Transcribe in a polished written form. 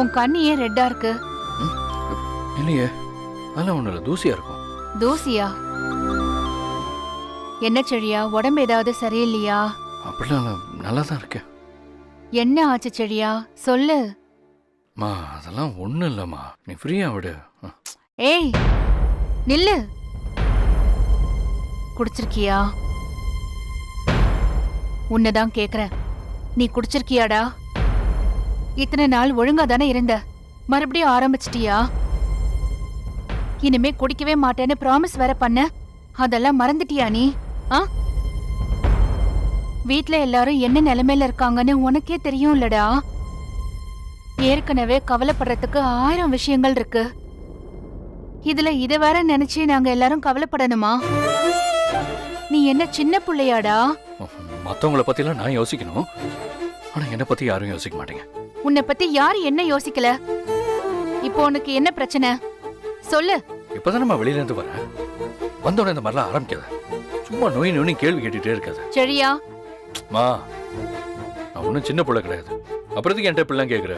உன் கண்ணு ஏன் ரெட்டா இருக்கு? இல்லையே, அதெல்லாம் ஒண்ணு இல்ல, தூசியா இருக்கும். தூசியா? என்ன செழியா, உடம்பு ஏதாவது சரியில்லையா? அப்படிலாம் நல்லா தான் இருக்கேன். என்ன ஆச்சு செழியா, சொல்லு. மா அதெல்லாம் ஒண்ணும் இல்லம்மா, நீ ஃப்ரீயா விடு. ஏய் நில்லு. குடிச்சிருக்கியா? உன்னதான் கேக்குறேன், நீ குடிச்சிருக்கியாடா? இத்தனை நாள் ஒழுங்கா தானே இருந்த, மறுபடியும் ஆரம்பிச்சிட்டியா? இனிமே குடிக்கவே மாட்டேன்னு ப்ராமிஸ் வேற பண்ண, அதெல்லாம் மறந்துட்டியா நீ? வீட்ல எல்லாரும் என்ன நிலைமையில இருக்காங்கன்னு உனக்கே தெரியும்லடா. ஏற்கனவே கவலைப்படுறதுக்கு 1000 விஷயங்கள் இருக்கு. இதுல இத வேற நினைச்சு நாங்க எல்லாரும் கவலைப்படணுமா? நீ என்ன சின்ன பிள்ளையாடா? மத்தவங்கள பத்தி எல்லாம் நான் யோசிக்கணும், ஆனா என்ன பத்தி யாரும் யோசிக்க மாட்டீங்க. உன்னை பத்தி யாரு என்ன யோசிக்கல? இப்போ உனக்கு என்ன பிரச்சனை சொல்லு. இப்பதானே நான் வெளியில இருந்து வரேன், வந்தோட இந்த மாதிரிலாம் ஆரம்பிக்காத. சும்மா நோய் நோய் கேள்வி கேட்டுட்டே இருக்காது. சரியா? மா நான் ஒன்னும் சின்ன பிள்ளை கிடையாது, அப்புறத்துக்கு என்கிட்ட இப்படிலாம் கேட்குற?